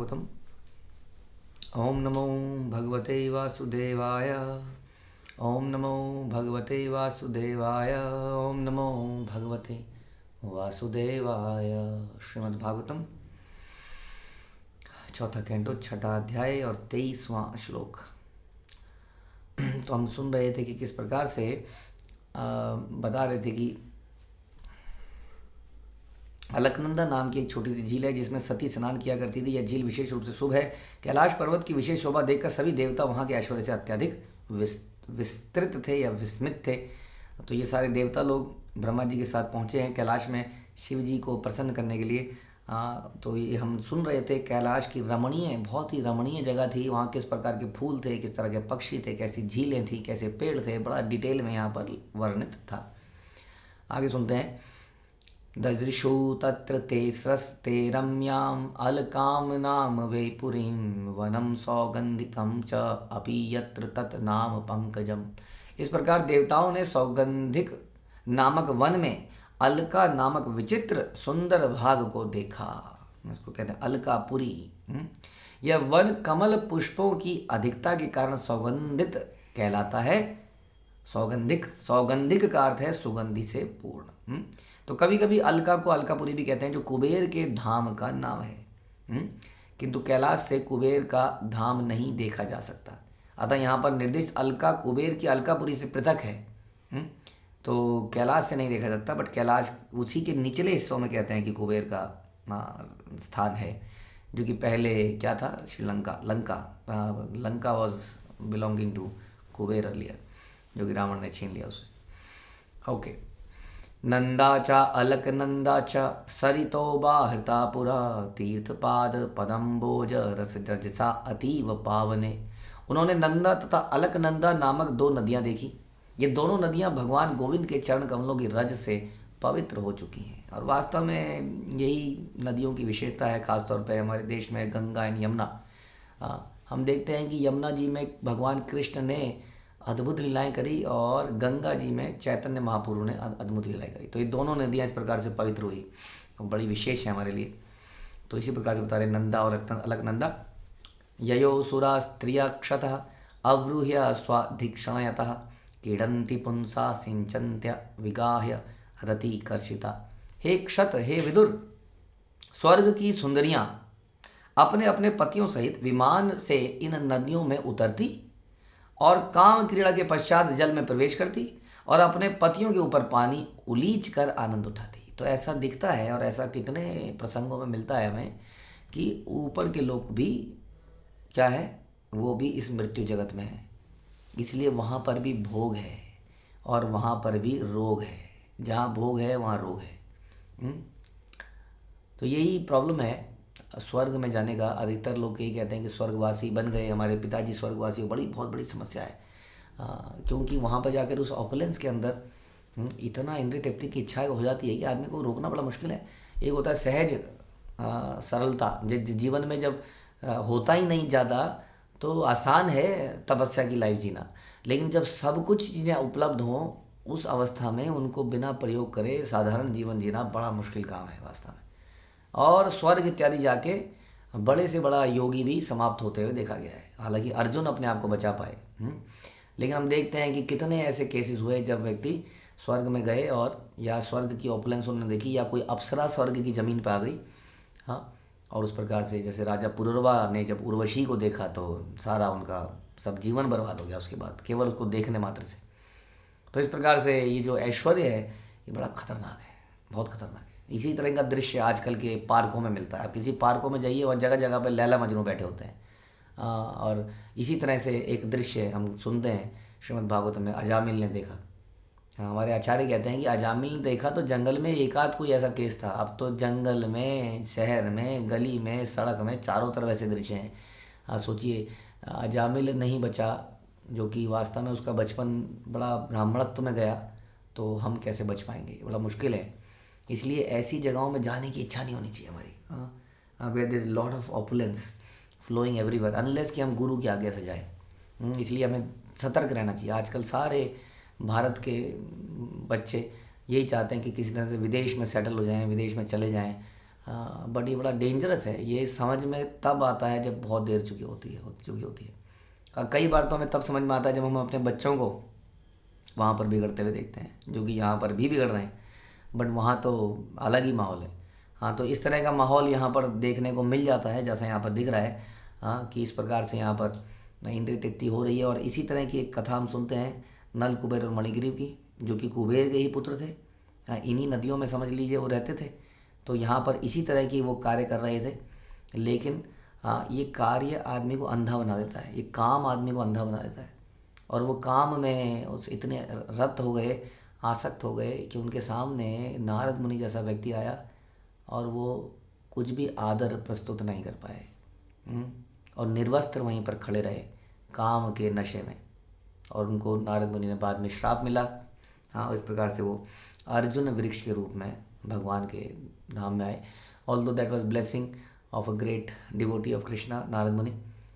श्रीमद्भागवतम। ओम नमो भगवते वासुदेवाय। ओम नमो भगवते वासुदेवाय। ओम नमो भगवते वासुदेवाय। श्रीमद्भागवतम चौथा कैंटो छठा अध्याय और 23वां श्लोक। तो हम सुन रहे थे कि किस प्रकार से बता रहे थे कि अलकनंदा नाम की एक छोटी सी झील है जिसमें सती स्नान किया करती थी। यह झील विशेष रूप से शुभ है। कैलाश पर्वत की विशेष शोभा देखकर सभी देवता वहाँ के ऐश्वर्य से अत्यधिक विस्तृत थे या विस्मित थे। तो ये सारे देवता लोग ब्रह्मा जी के साथ पहुँचे हैं कैलाश में शिव जी को प्रसन्न करने के लिए। तो ये हम सुन रहे थे कैलाश की रमणीय, बहुत ही रमणीय जगह थी। वहाँ किस प्रकार के फूल थे, किस तरह के पक्षी थे, कैसी झीलें थी, कैसे पेड़ थे, बड़ा डिटेल में यहाँ पर वर्णित था। आगे सुनते हैं। ददृशो तत्र ते स्रस्ते रम्याम् अलकां नाम वै पुरीं वनं सौगन्धिकं च अपि यत्र तत् नाम पंकजम। इस प्रकार देवताओं ने सौगंधिक नामक वन में अलका नामक विचित्र सुंदर भाग को देखा। इसको कहते हैं अलकापुरी। यह वन कमल पुष्पों की अधिकता के कारण सौगंधित कहलाता है। सौगंधिक, सौगंधिक का अर्थ है सुगंधि से पूर्ण। तो कभी कभी अलका को अलकापुरी भी कहते हैं, जो कुबेर के धाम का नाम है। किंतु कैलाश से कुबेर का धाम नहीं देखा जा सकता, अतः यहाँ पर निर्दिष्ट अलका कुबेर की अलकापुरी से पृथक है। तो कैलाश से नहीं देखा जा सकता, बट कैलाश उसी के निचले हिस्सों में कहते हैं कि कुबेर का स्थान है, जो कि पहले क्या था, Sri Lanka, Lanka was belonging to Kubera earlier, जो कि रावण ने छीन लिया उसे। ओके। नंदा च अलकनंदा च सरितो बाहृता पुरा तीर्थपाद पदम्बोज रसजसा अतीव पावने। उन्होंने नंदा तथा अलकनंदा नामक दो नदियां देखी। ये दोनों नदियां भगवान गोविंद के चरण कमलों की रज से पवित्र हो चुकी हैं। और वास्तव में यही नदियों की विशेषता है, खासतौर पर हमारे देश में गंगा एंड यमुना। हम देखते हैं कि यमुना जी में भगवान कृष्ण ने अद्भुत लीलाएं करी और गंगा जी में चैतन्य महाप्रभु ने अद्भुत लीलाएं करी। तो ये दोनों नदियाँ इस प्रकार से पवित्र हुई और बड़ी विशेष है हमारे लिए। तो इसी प्रकार से बता रहे नंदा और अलकनंदा। ययो सुरा स्त्रिया क्षतः अवरुह्य स्वाधिक्षणयतः क्रीडन्ति पुंसा सिंचन्त्य विगाह्य रति कर्षिता। हे क्षत, हे विदुर, स्वर्ग की सुंदरियाँ अपने अपने पतियों सहित विमान से इन नदियों में उतरती और काम क्रीड़ा के पश्चात जल में प्रवेश करती और अपने पतियों के ऊपर पानी उलीच कर आनंद उठाती। तो ऐसा दिखता है और ऐसा कितने प्रसंगों में मिलता है हमें कि ऊपर के लोग भी क्या है, वो भी इस मृत्यु जगत में है। इसलिए वहाँ पर भी भोग है और वहाँ पर भी रोग है। जहाँ भोग है वहाँ रोग है। तो यही प्रॉब्लम है स्वर्ग में जाने का। अधिकतर लोग यही कहते हैं कि स्वर्गवासी बन गए, हमारे पिताजी स्वर्गवासी, बहुत बड़ी समस्या है। क्योंकि वहाँ पर जाकर उस ऑपुलेंस के अंदर इतना इंद्रिय तृप्ति की इच्छा हो जाती है कि आदमी को रोकना बड़ा मुश्किल है। एक होता है सहज सरलता, जीवन में जब होता ही नहीं ज़्यादा तो आसान है तपस्या की लाइफ जीना। लेकिन जब सब कुछ चीज़ें उपलब्ध हों उस अवस्था में उनको बिना प्रयोग करे साधारण जीवन जीना बड़ा मुश्किल काम है वास्तव में। और स्वर्ग इत्यादि जाके बड़े से बड़ा योगी भी समाप्त होते हुए देखा गया है। हालांकि अर्जुन अपने आप को बचा पाए, लेकिन हम देखते हैं कि कितने ऐसे केसेस हुए जब व्यक्ति स्वर्ग में गए और या स्वर्ग की ऑपुलेंस उन्होंने देखी या कोई अप्सरा स्वर्ग की ज़मीन पर आ गई। हाँ, और उस प्रकार से जैसे राजा पुरुरवा ने जब उर्वशी को देखा तो सारा उनका सब जीवन बर्बाद हो गया उसके बाद, केवल उसको देखने मात्र से। तो इस प्रकार से ये जो ऐश्वर्य है ये बड़ा खतरनाक है, बहुत खतरनाक है। इसी तरह का दृश्य आजकल के पार्कों में मिलता है। आप किसी पार्कों में जाइए, वहाँ जगह जगह पर लैला मजनू बैठे होते हैं। और इसी तरह से एक दृश्य हम सुनते हैं श्रीमद् भागवत में, अजामिल ने देखा। हमारे आचार्य कहते हैं कि अजामिल ने देखा तो जंगल में एक आध कोई ऐसा केस था, अब तो जंगल में, शहर में, गली में, सड़क में, चारों तरफ ऐसे दृश्य हैं। सोचिए, अजामिल नहीं बचा, जो कि वास्तव में उसका बचपन बड़ा ब्राह्मणत्व में गया, तो हम कैसे बच पाएंगे, बड़ा मुश्किल है। इसलिए ऐसी जगहों में जाने की इच्छा नहीं होनी चाहिए हमारी, where there is lot of opulence flowing everywhere, unless कि हम गुरु की आज्ञा से जाएं। इसलिए हमें सतर्क रहना चाहिए। आजकल सारे भारत के बच्चे यही चाहते हैं कि किसी तरह से विदेश में सेटल हो जाएं, विदेश में चले जाएं, बट ये बड़ा डेंजरस है। ये समझ में तब आता है जब बहुत देर हो चुकी होती है। कई बार तो हमें तब समझ में आता है जब हम अपने बच्चों को वहाँ पर बिगड़ते हुए देखते हैं, जो कि यहाँ पर भी बिगड़ रहे हैं, बट वहाँ तो अलग ही माहौल है। हाँ, तो इस तरह का माहौल यहाँ पर देखने को मिल जाता है, जैसा यहाँ पर दिख रहा है। हाँ, कि इस प्रकार से यहाँ पर इंद्रिय तृप्ति हो रही है। और इसी तरह की एक कथा हम सुनते हैं नल, कुबेर और मणिग्रीव की, जो कि कुबेर के ही पुत्र थे। हाँ, इन्हीं नदियों में समझ लीजिए वो रहते थे। तो यहाँ पर इसी तरह की वो कार्य कर रहे थे। लेकिन हाँ, ये कार्य आदमी को अंधा बना देता है, ये काम आदमी को अंधा बना देता है। और वो काम में उस इतने रत हो गए, आसक्त हो गए कि उनके सामने नारद मुनि जैसा व्यक्ति आया और वो कुछ भी आदर प्रस्तुत नहीं कर पाए। और निर्वस्त्र वहीं पर खड़े रहे काम के नशे में, और उनको नारद मुनि ने बाद में श्राप मिला। हाँ, इस प्रकार से वो अर्जुन वृक्ष के रूप में भगवान के धाम में आए। Although that was blessing of a great devotee of Krishna, Narad मुनि।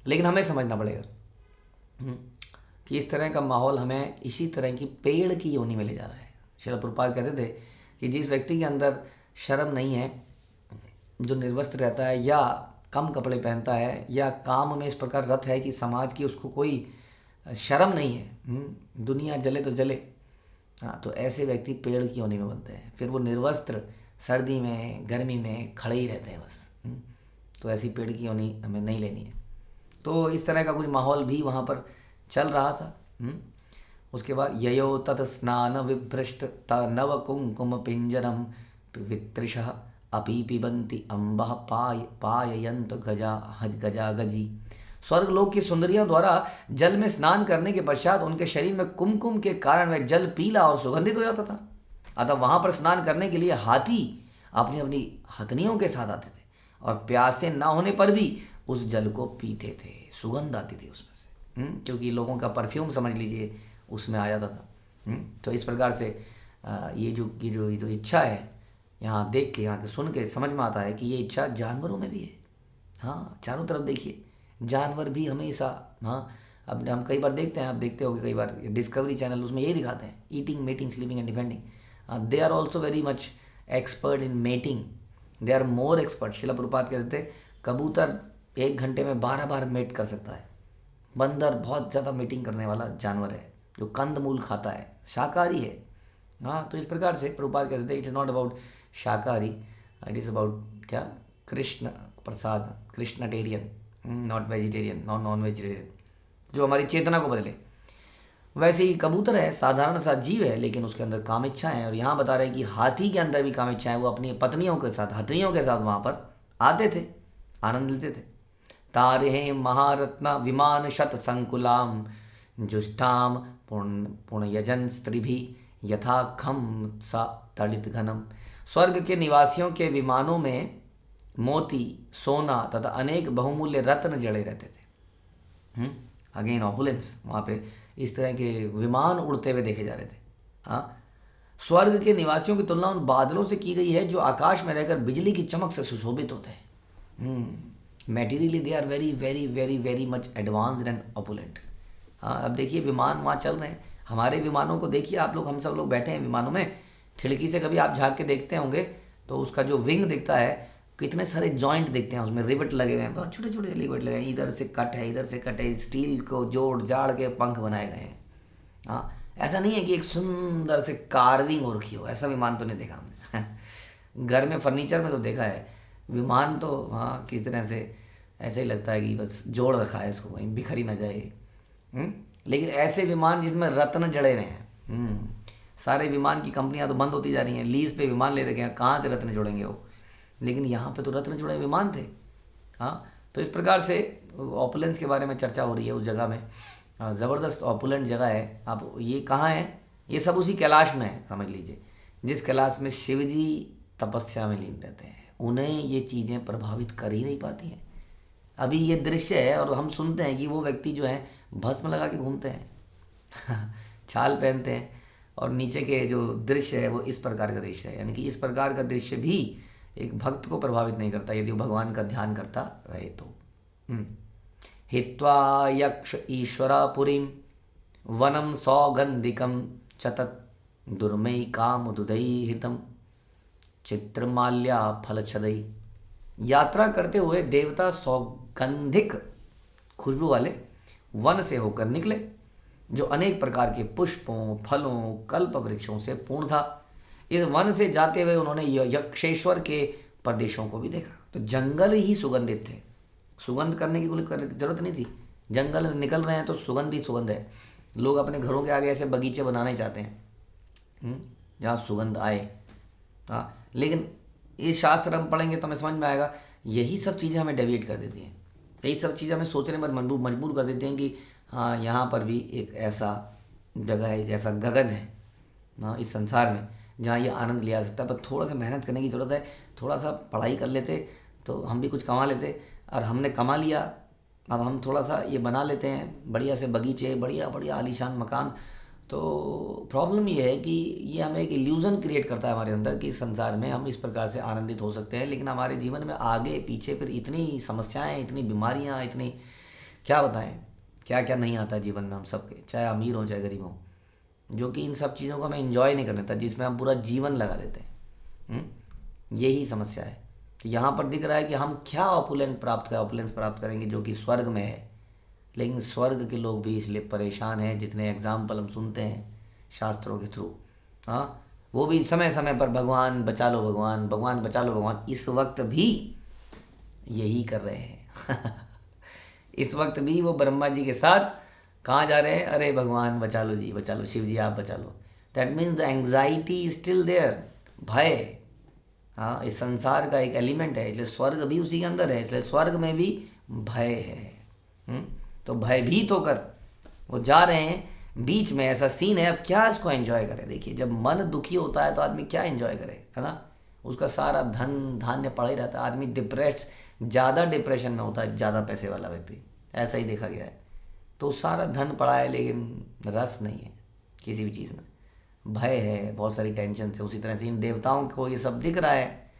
लेकिन हमें समझना पड़ेगा कि इस तरह का माहौल हमें इसी तरह की पेड़ की योनि में ले जा रहा है। श्रील प्रभुपाद कहते थे कि जिस व्यक्ति के अंदर शर्म नहीं है, जो निर्वस्त्र रहता है या कम कपड़े पहनता है या काम में इस प्रकार रत है कि समाज की उसको कोई शर्म नहीं है, दुनिया जले तो जले। हाँ, तो ऐसे व्यक्ति पेड़ की योनि में बनते हैं। फिर वो निर्वस्त्र सर्दी में गर्मी में खड़े ही रहते हैं बस। तो ऐसी पेड़ की योनि हमें नहीं लेनी है। तो इस तरह का कुछ माहौल भी वहाँ पर चल रहा था। उसके बाद ययो तत् स्नान विभ्रष्ट नव कुंकुम पिंजरम वितृषः अपि पिबंति अम्बः पाययंत गजा गजी। स्वर्ग लोक की सुंदरियों द्वारा जल में स्नान करने के पश्चात उनके शरीर में कुमकुम के कारण वह जल पीला और सुगंधित हो जाता था। अतः वहां पर स्नान करने के लिए हाथी अपनी अपनी हथनियों के साथ आते थे और प्यासे ना होने पर भी उस जल को पीते थे। सुगंध आती थी उसमें से, क्योंकि लोगों का परफ्यूम समझ लीजिए उसमें आ जाता था। तो इस प्रकार से ये जो इच्छा है, यहाँ देख के, यहाँ के सुन के समझ में आता है कि ये इच्छा जानवरों में भी है। हाँ, चारों तरफ देखिए, जानवर भी हमेशा, हाँ, अब हम कई बार देखते हैं, आप देखते होंगे कई बार डिस्कवरी चैनल, उसमें यही दिखाते हैं, eating, mating, sleeping and defending. They are also very much expert in mating, they are more expert. Srila Prabhupada कहते थे कबूतर 1 घंटे में 12 बार मेट कर सकता है। बंदर बहुत ज़्यादा मीटिंग करने वाला जानवर है, जो कंदमूल खाता है, शाकाहारी है। हाँ, तो इस प्रकार से प्रभुपाद कहते थे इट इज़ नॉट अबाउट शाकाहारी, इट इज़ अबाउट क्या, Krishna Prasad, कृष्णटेरियन, not vegetarian, non vegetarian, जो हमारी चेतना को बदले। वैसे ही कबूतर है, साधारण सा जीव है, लेकिन उसके अंदर काम इच्छाएं हैं। और यहाँ बता रहे हैं कि हाथी के अंदर भी काम इच्छाएं, वो अपनी पत्नियों के साथ, हथनियों के साथ वहाँ पर आते थे, आनंद लेते थे। तारे महारत्न विमान शत संकुलाम जुष्टाम पुण्यजन स्त्रिभि यथा खम सा तड़ित घनम। स्वर्ग के निवासियों के विमानों में मोती, सोना तथा अनेक बहुमूल्य रत्न जड़े रहते थे। अगेन ऑपुलेंस, वहाँ पे इस तरह के विमान उड़ते हुए देखे जा रहे थे। हाँ, स्वर्ग के निवासियों की तुलना उन बादलों से की गई है जो आकाश में रहकर बिजली की चमक से सुशोभित होते हैं। Materially they are very very very very much advanced and opulent. हाँ, अब देखिए विमान वहाँ चल रहे हैं, हमारे विमानों को देखिए आप लोग, हम सब लोग बैठे हैं विमानों में, खिड़की से कभी आप झाँक के देखते होंगे तो उसका जो विंग दिखता है, कितने सारे जॉइंट दिखते हैं, उसमें रिवेट लगे हुए हैं, बहुत छोटे छोटे रिवेट लगे हैं, इधर से कट है, इधर से कट है, स्टील को जोड़ जाड़ के पंख बनाए गए हैं। हाँ, ऐसा नहीं है कि एक सुंदर से कार्विंग हो रखी हो, ऐसा विमान तो नहीं देखा हमने। घर में फर्नीचर में तो देखा है, विमान तो हाँ किस तरह से ऐसे ही लगता है कि बस जोड़ रखा है इसको, कहीं बिखरी ना जाए। लेकिन ऐसे विमान जिसमें रत्न जड़े हुए हैं, सारे विमान की कंपनियां तो बंद होती जा रही हैं, लीज पे विमान ले रखे हैं, कहाँ से रत्न जोड़ेंगे वो। लेकिन यहाँ पे तो रत्न जुड़े विमान थे। हाँ, तो इस प्रकार से ऑपुलेंस के बारे में चर्चा हो रही है उस जगह में। ज़बरदस्त ऑपुलेंट जगह है। अब ये कहाँ है, ये सब उसी कैलाश में है, समझ लीजिए। जिस कैलाश में शिव जी तपस्या में लीन रहते हैं, उन्हें ये चीज़ें प्रभावित कर ही नहीं पाती हैं। अभी ये दृश्य है और हम सुनते हैं कि वो व्यक्ति जो है भस्म लगा के घूमते हैं छाल पहनते हैं, और नीचे के जो दृश्य है वो इस प्रकार का दृश्य है। यानी कि इस प्रकार का दृश्य भी एक भक्त को प्रभावित नहीं करता यदि वो भगवान का ध्यान करता रहे तो। हित्वा यक्ष ईश्वरापुरीं वनम सौगंधिकम चतत दुर्मयी काम दुदयी हितम। चित्रमाल्या फल छदई। यात्रा करते हुए देवता सौगंधिक खुशबू वाले वन से होकर निकले, जो अनेक प्रकार के पुष्पों, फलों, कल्प वृक्षों से पूर्ण था। इस वन से जाते हुए उन्होंने यक्षेश्वर के प्रदेशों को भी देखा। तो जंगल ही सुगंधित थे, सुगंध करने की कोई जरूरत नहीं थी। जंगल निकल रहे हैं तो सुगंध ही सुगंध है। लोग अपने घरों के आगे ऐसे बगीचे बनाना ही चाहते हैं जहाँ सुगंध आए। हाँ, लेकिन ये शास्त्र हम पढ़ेंगे तो हमें समझ में आएगा, यही सब चीज़ें हमें डेविएट कर देती हैं, यही सब चीज़ें हमें सोचने पर मजबूर कर देते हैं कि हाँ, यहाँ पर भी एक ऐसा जगह है, जैसा गगन है हाँ इस संसार में, जहाँ ये आनंद लिया जा सकता है। पर थोड़ा सा मेहनत करने की ज़रूरत है, थोड़ा सा पढ़ाई कर लेते तो हम भी कुछ कमा लेते। और हमने कमा लिया, अब हम थोड़ा सा ये बना लेते हैं बढ़िया से बगीचे, बढ़िया बढ़िया आलीशान मकान। तो प्रॉब्लम ये है कि ये हमें एक इल्यूज़न क्रिएट करता है हमारे अंदर कि इस संसार में हम इस प्रकार से आनंदित हो सकते हैं, लेकिन हमारे जीवन में आगे पीछे फिर इतनी समस्याएं, इतनी बीमारियां, इतनी क्या बताएं, क्या क्या नहीं आता है जीवन में हम सबके, चाहे अमीर हों चाहे गरीब हों, जो कि इन सब चीज़ों को हमें एंजॉय नहीं करने देता, जिसमें हम पूरा जीवन लगा देते हैं। यही समस्या है। तो यहाँ पर दिख रहा है कि हम क्या ऑपुलेंस प्राप्त करेंगे जो कि स्वर्ग में है। लेकिन स्वर्ग के लोग भी इसलिए परेशान हैं, जितने एग्जाम्पल हम सुनते हैं शास्त्रों के थ्रू, हाँ, वो भी समय समय पर भगवान बचा लो भगवान, भगवान बचा लो भगवान, इस वक्त भी यही कर रहे हैं। इस वक्त भी वो ब्रह्मा जी के साथ कहाँ जा रहे हैं, अरे भगवान बचा लो जी, बचा लो, शिव जी आप बचा लो। That means the anxiety is still there, भय, हाँ, इस संसार का एक एलिमेंट है, इसलिए स्वर्ग भी उसी के अंदर है, इसलिए स्वर्ग में भी भय है। तो भयभीत होकर वो जा रहे हैं, बीच में ऐसा सीन है, अब क्या इसको एंजॉय करें। देखिए, जब मन दुखी होता है तो आदमी क्या एंजॉय करे, है ना, उसका सारा धन धान्य पड़ा ही रहता है, आदमी ज़्यादा डिप्रेशन में होता है ज़्यादा पैसे वाला व्यक्ति, ऐसा ही देखा गया है। तो सारा धन पड़ा है लेकिन रस नहीं है किसी भी चीज़ में, भय है, बहुत सारी टेंशन है। उसी तरह से इन देवताओं को ये सब दिख रहा है,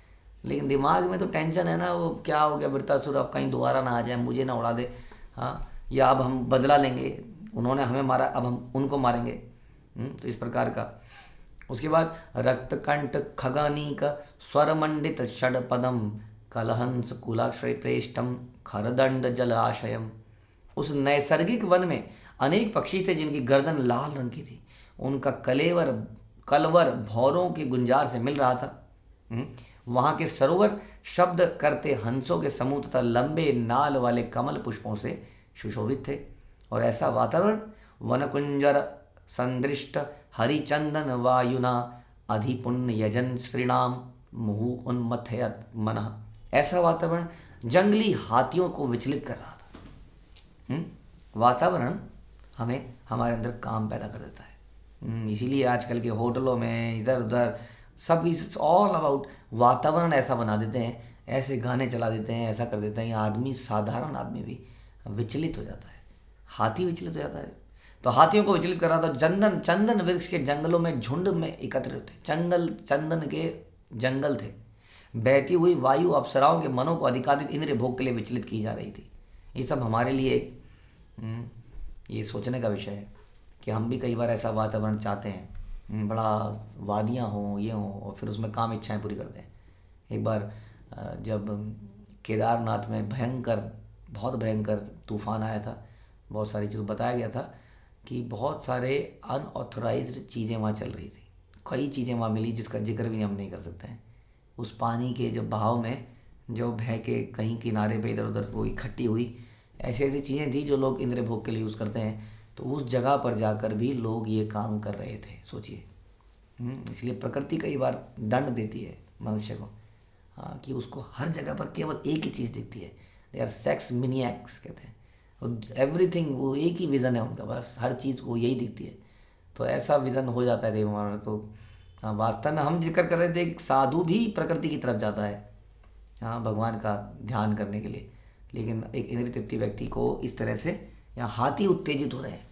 लेकिन दिमाग में तो टेंशन है ना, वो क्या हो गया वृत्तासुर अब कहीं दोबारा ना आ जाए, मुझे ना उड़ा दे, हाँ, या अब हम बदला लेंगे, उन्होंने हमें मारा अब हम उनको मारेंगे। तो इस प्रकार का। उसके बाद रक्तकंठ खगनीक स्वरमंडित षडपदम कलहंस कुलाश्रय प्रेष्टम खरदंड जल आशयम। उस नैसर्गिक वन में अनेक पक्षी थे जिनकी गर्दन लाल रंग की थी, उनका कलवर भौरों के गुंजार से मिल रहा था। वहाँ के सरोवर शब्द करते हंसों के समूह तथा लंबे नाल वाले कमल पुष्पों से सुशोभित थे। और ऐसा वातावरण वनकुंजर संदृष्ट हरिचंदन वायुना अधिपुण्य यजन श्रीणाम मुहु उन्मथयत मन। ऐसा वातावरण जंगली हाथियों को विचलित कर रहा था। वातावरण हमें हमारे अंदर काम पैदा कर देता है। इसीलिए आजकल के होटलों में इधर उधर सब इज ऑल अबाउट वातावरण ऐसा बना देते हैं, ऐसे गाने चला देते हैं, ऐसा कर देते हैं, आदमी, साधारण आदमी भी विचलित हो जाता है, हाथी विचलित हो जाता है। तो हाथियों को विचलित कर रहा था। चंदन वृक्ष के जंगलों में झुंड में एकत्रित थे, चंदन के जंगल थे। बहती हुई वायु अप्सराओं के मनों को अधिकाधिक इंद्रिय भोग के लिए विचलित की जा रही थी। ये सब हमारे लिए ये सोचने का विषय है कि हम भी कई बार ऐसा वातावरण चाहते हैं, बड़ा वादियाँ हों, ये हों, और फिर उसमें काम इच्छाएं पूरी करते हैं। एक बार जब केदारनाथ में बहुत भयंकर तूफान आया था, बहुत सारी चीज़ बताया गया था कि बहुत सारे अनऑथराइज्ड चीज़ें वहाँ चल रही थी, कई चीज़ें वहाँ मिली जिसका जिक्र भी हम नहीं कर सकते हैं। उस पानी के जब बहाव में जो बह के कहीं किनारे पे इधर उधर वो इकट्ठी हुई, ऐसी ऐसी चीज़ें थी जो लोग इंद्रिय भोग के लिए यूज़ करते हैं। तो उस जगह पर जाकर भी लोग ये काम कर रहे थे, सोचिए। इसलिए प्रकृति कई बार दंड देती है मनुष्य को, हाँ, कि उसको हर जगह पर केवल एक ही चीज़ दिखती है। दे आर सेक्स मिनिएक्स कहते हैं, एवरीथिंग, वो एक ही विज़न है उनका, बस हर चीज़ को यही दिखती है। तो ऐसा विज़न हो जाता है हमारा। तो हाँ, वास्तव में हम जिक्र कर रहे थे कि साधु भी प्रकृति की तरफ जाता है, हाँ, भगवान का ध्यान करने के लिए। लेकिन एक इंद्रिय तृप्ति व्यक्ति को इस तरह से, यहाँ हाथी उत्तेजित हो रहे हैं,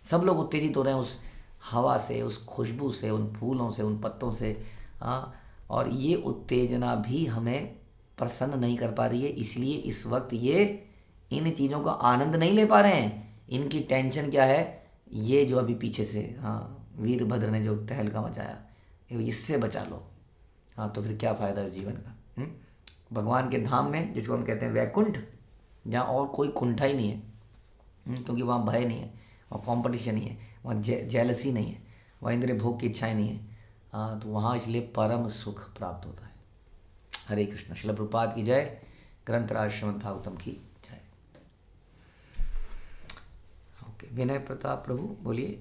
सब लोग उत्तेजित हो रहे हैं उस हवा से, उस खुशबू से, उन फूलों से, उन पत्तों से, हाँ। और ये उत्तेजना भी हमें प्रसन्न नहीं कर पा रही है, इसलिए इस वक्त ये इन चीज़ों का आनंद नहीं ले पा रहे हैं। इनकी टेंशन क्या है, ये जो अभी पीछे से, हाँ, वीरभद्र ने जो तहलका मचाया, इससे बचा लो, हाँ, तो फिर क्या फ़ायदा इस जीवन का? भगवान के धाम में, जिसको हम कहते हैं वैकुंठ, जहाँ और कोई कुंठा ही नहीं है, क्योंकि वहाँ भय नहीं है, वहाँ कंपटीशन नहीं है, वहाँ जेलसी नहीं है, वहाँ इंद्रिय भोग की इच्छाएं नहीं है। हाँ, तो वहाँ इसलिए परम सुख प्राप्त होता है। हरे कृष्ण। श्रील प्रभुपाद की जय। ग्रंथराज श्रीमद् भागवतम की जय। ओके, विनय प्रताप प्रभु बोलिए।